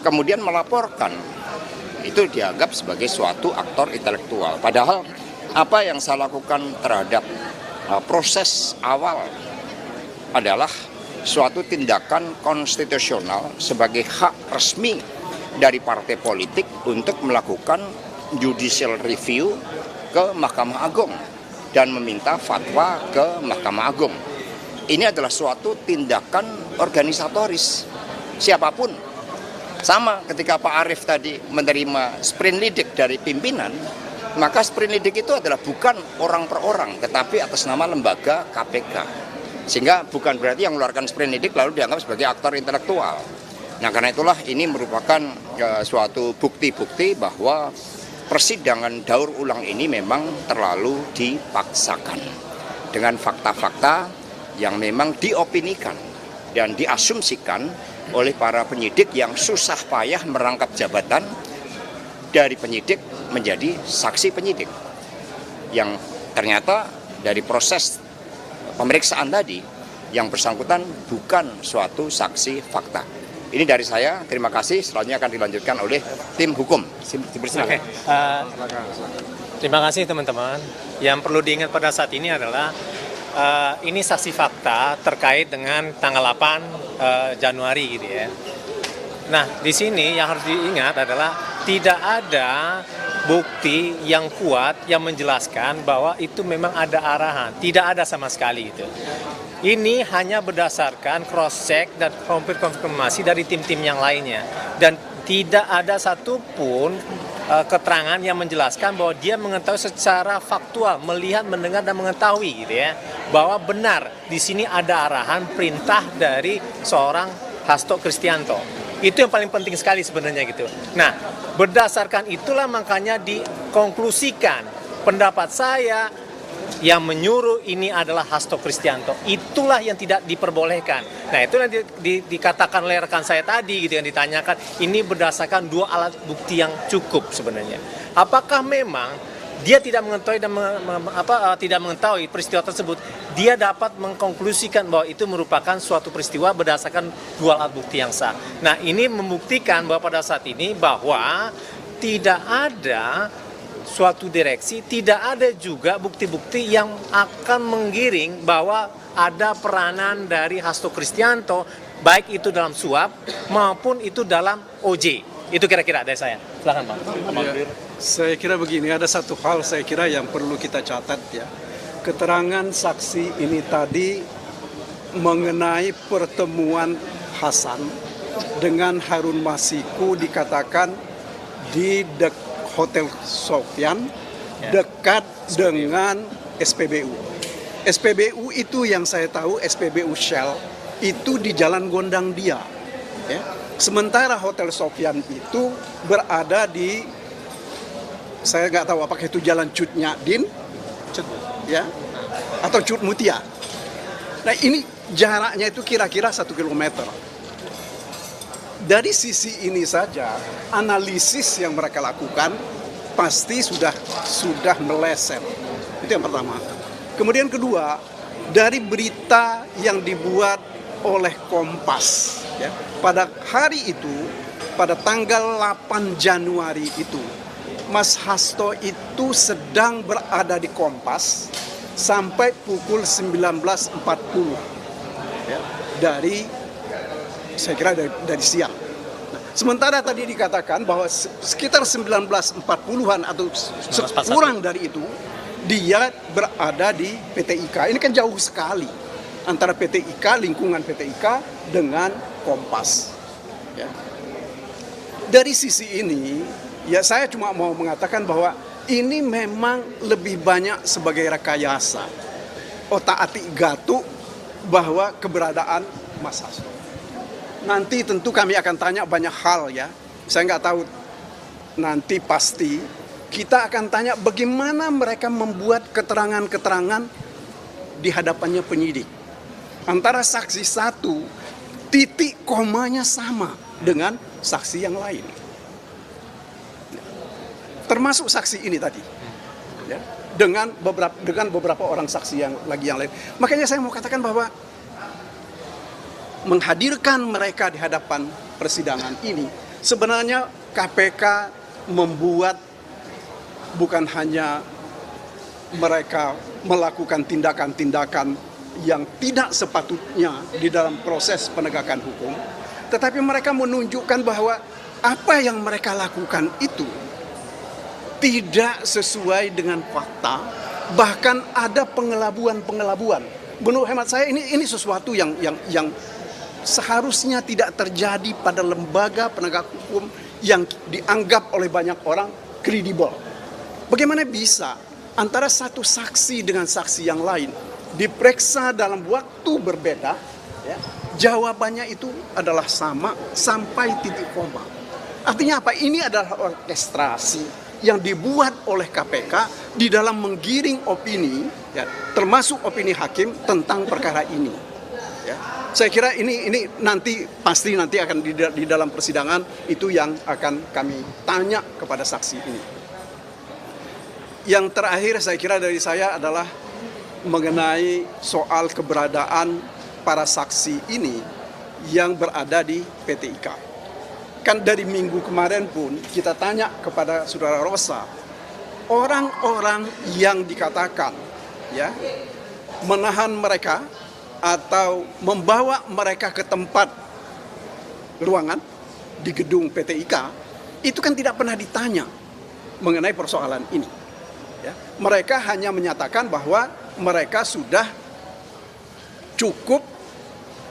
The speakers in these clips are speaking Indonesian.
kemudian melaporkan, itu dianggap sebagai suatu aktor intelektual. Padahal apa yang saya lakukan terhadap proses awal adalah suatu tindakan konstitusional sebagai hak resmi dari partai politik untuk melakukan judicial review ke Mahkamah Agung dan meminta fatwa ke Mahkamah Agung. Ini adalah suatu tindakan organisatoris. Siapapun, sama ketika Pak Arief tadi menerima sprindidik dari pimpinan, maka sprindidik itu adalah bukan orang per orang, tetapi atas nama lembaga KPK. Sehingga bukan berarti yang mengeluarkan sprindidik lalu dianggap sebagai aktor intelektual. Nah, karena itulah ini merupakan suatu bukti-bukti bahwa persidangan daur ulang ini memang terlalu dipaksakan dengan fakta-fakta yang memang diopinikan dan diasumsikan oleh para penyidik yang susah payah merangkap jabatan dari penyidik menjadi saksi penyidik, yang ternyata dari proses pemeriksaan tadi yang bersangkutan bukan suatu saksi fakta. Ini dari saya, terima kasih. Selanjutnya akan dilanjutkan oleh tim hukum. Oke. Terima kasih teman-teman. Yang perlu diingat pada saat ini adalah ini saksi fakta terkait dengan tanggal 8 Januari gitu ya. Nah, di sini yang harus diingat adalah tidak ada bukti yang kuat yang menjelaskan bahwa itu memang ada arahan. Tidak ada sama sekali itu. Ini hanya berdasarkan cross-check dan konfirmasi dari tim-tim yang lainnya. Dan tidak ada satupun keterangan yang menjelaskan bahwa dia mengetahui secara faktual, melihat, mendengar, dan mengetahui gitu ya, bahwa benar di sini ada arahan perintah dari seorang Hasto Kristianto. Itu yang paling penting sekali sebenarnya gitu. Nah, berdasarkan itulah makanya dikonklusikan pendapat saya yang menyuruh ini adalah Hasto Kristianto. Itulah yang tidak diperbolehkan. Nah, itu yang dikatakan oleh rekan saya tadi gitu, yang ditanyakan, ini berdasarkan dua alat bukti yang cukup sebenarnya. Apakah memang dia tidak mengetahui dan tidak mengetahui peristiwa tersebut, dia dapat mengkonklusikan bahwa itu merupakan suatu peristiwa berdasarkan dua alat bukti yang sah. Nah, ini membuktikan bahwa pada saat ini bahwa tidak ada suatu direksi, tidak ada juga bukti-bukti yang akan menggiring bahwa ada peranan dari Hasto Kristianto, baik itu dalam suap maupun itu dalam OJ. Itu kira-kira dari saya. Silakan Bang. Ya, saya kira begini, ada satu hal saya kira yang perlu kita catat ya. Keterangan saksi ini tadi mengenai pertemuan Hasan dengan Harun Masiku dikatakan di Hotel Sofyan dekat dengan SPBU. SPBU itu yang saya tahu, SPBU Shell itu di Jalan Gondang Dia. Ya. Sementara Hotel Sofyan itu berada di, saya nggak tahu apakah itu Jalan Cut Nyadin, ya, atau Cut Mutia. Nah, ini jaraknya itu kira-kira 1 kilometer. Dari sisi ini saja, analisis yang mereka lakukan pasti sudah meleset. Itu yang pertama. Kemudian kedua, dari berita yang dibuat oleh Kompas, ya, pada hari itu, pada tanggal 8 Januari itu, Mas Hasto itu sedang berada di Kompas sampai pukul 19.40, ya, saya kira dari siang. Nah, sementara tadi dikatakan bahwa sekitar 19.40-an atau kurang dari itu, dia berada di PT IKA. Ini kan jauh sekali antara PT IKA, lingkungan PT IKA dengan Kompas. Ya. Dari sisi ini, ya saya cuma mau mengatakan bahwa ini memang lebih banyak sebagai rekayasa, otak-atik gatuk bahwa keberadaan Mas Hasto. Nanti tentu kami akan tanya banyak hal ya. Saya nggak tahu nanti pasti kita akan tanya bagaimana mereka membuat keterangan-keterangan di hadapannya penyidik. Antara saksi satu, titik komanya sama dengan saksi yang lain. Termasuk saksi ini tadi. Ya, dengan beberapa orang saksi yang lain. Makanya saya mau katakan bahwa menghadirkan mereka di hadapan persidangan ini Sebenarnya KPK membuat bukan hanya mereka melakukan tindakan-tindakan yang tidak sepatutnya di dalam proses penegakan hukum, tetapi mereka menunjukkan bahwa apa yang mereka lakukan itu tidak sesuai dengan fakta, bahkan ada pengelabuan-pengelabuan. Menurut hemat saya ini sesuatu yang seharusnya tidak terjadi pada lembaga penegak hukum yang dianggap oleh banyak orang kredibel. Bagaimana bisa antara satu saksi dengan saksi yang lain diperiksa dalam waktu berbeda, ya, jawabannya itu adalah sama sampai titik koma. Artinya apa? Ini adalah orkestrasi yang dibuat oleh KPK di dalam menggiring opini, ya, termasuk opini hakim tentang perkara ini. Ya. Saya kira ini nanti akan di dalam persidangan itu yang akan kami tanya kepada saksi ini. Yang terakhir saya kira dari saya adalah mengenai soal keberadaan para saksi ini yang berada di PT IKA. Kan dari minggu kemarin pun kita tanya kepada Saudara Rosa, orang-orang yang dikatakan ya menahan mereka atau membawa mereka ke tempat ruangan di gedung PT IKA itu kan tidak pernah ditanya mengenai persoalan ini. Ya. Mereka hanya menyatakan bahwa mereka sudah cukup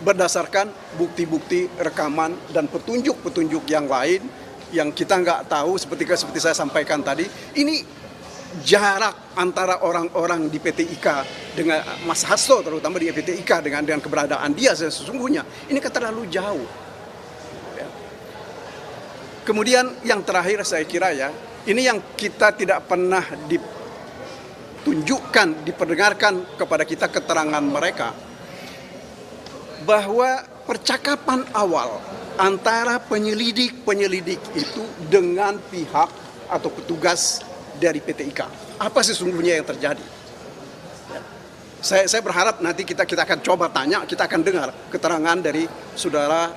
berdasarkan bukti-bukti rekaman dan petunjuk-petunjuk yang lain yang kita nggak tahu seperti saya sampaikan tadi. Ini jarak antara orang-orang di PT IKA dengan Mas Hasto terutama di PT IKA dengan keberadaan dia sesungguhnya ini kan terlalu jauh. Ya. Kemudian yang terakhir saya kira ya ini yang kita tidak pernah ditunjukkan, diperdengarkan kepada kita keterangan mereka. Bahwa percakapan awal antara penyelidik itu dengan pihak atau petugas dari PT IKA. Apa sesungguhnya yang terjadi? Ya. Saya berharap nanti kita akan coba tanya, kita akan dengar keterangan dari Saudara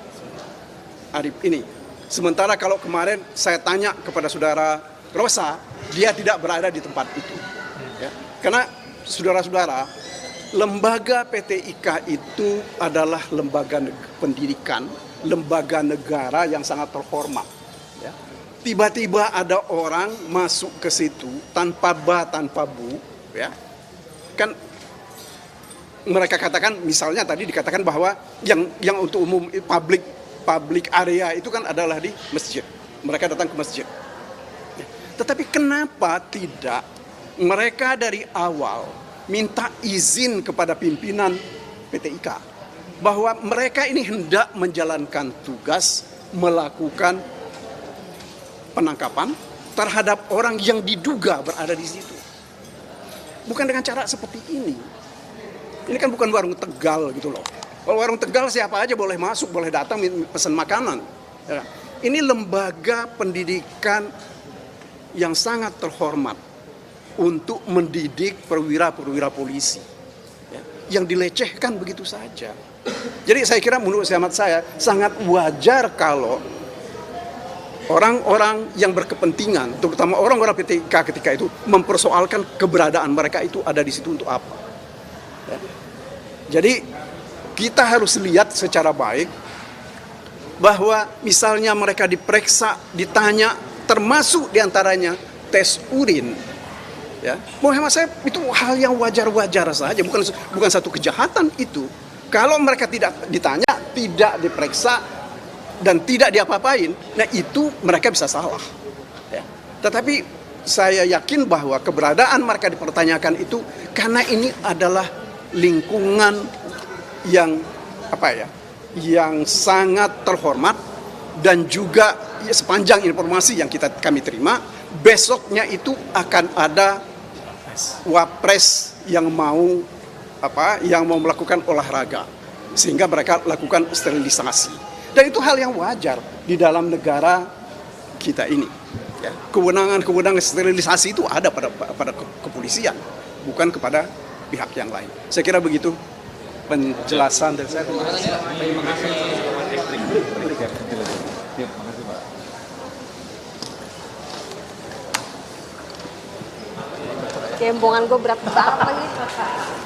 Arif ini. Sementara kalau kemarin saya tanya kepada Saudara Rosa, dia tidak berada di tempat itu. Ya. Karena saudara-saudara, lembaga PT IKA itu adalah lembaga pendidikan, lembaga negara yang sangat terhormat. Ya. Tiba-tiba ada orang masuk ke situ tanpa tanpa bu, ya. Kan mereka katakan, misalnya tadi dikatakan bahwa yang untuk umum public area itu kan adalah di masjid. Mereka datang ke masjid. Ya. Tetapi kenapa tidak mereka dari awal minta izin kepada pimpinan PT IKA bahwa mereka ini hendak menjalankan tugas melakukan penangkapan terhadap orang yang diduga berada di situ. Bukan dengan cara seperti ini. Ini kan bukan warung Tegal gitu loh. Kalau warung Tegal siapa aja boleh masuk, boleh datang pesan makanan. Ya. Ini lembaga pendidikan yang sangat terhormat untuk mendidik perwira-perwira polisi ya, yang dilecehkan begitu saja. Jadi saya kira menurut hemat saya sangat wajar kalau orang-orang yang berkepentingan, terutama orang-orang PT IKA ketika itu mempersoalkan keberadaan mereka itu ada di situ untuk apa. Ya. Jadi kita harus lihat secara baik bahwa misalnya mereka diperiksa, ditanya, termasuk diantaranya tes urin. Ya, menurut hemat saya itu hal yang wajar-wajar saja, bukan satu kejahatan itu. Kalau mereka tidak ditanya, tidak diperiksa dan tidak diapa-apain, nah itu mereka bisa salah. Ya. Tetapi saya yakin bahwa keberadaan mereka dipertanyakan itu karena ini adalah lingkungan yang yang sangat terhormat dan juga sepanjang informasi yang kami terima, besoknya itu akan ada wapres yang mau melakukan olahraga sehingga mereka lakukan sterilisasi dan itu hal yang wajar di dalam negara kita ini ya. Kewenangan sterilisasi itu ada pada kepolisian bukan kepada pihak yang lain. Saya kira begitu penjelasan dari saya. Terima kasih. Kembongan gue berat banget lagi.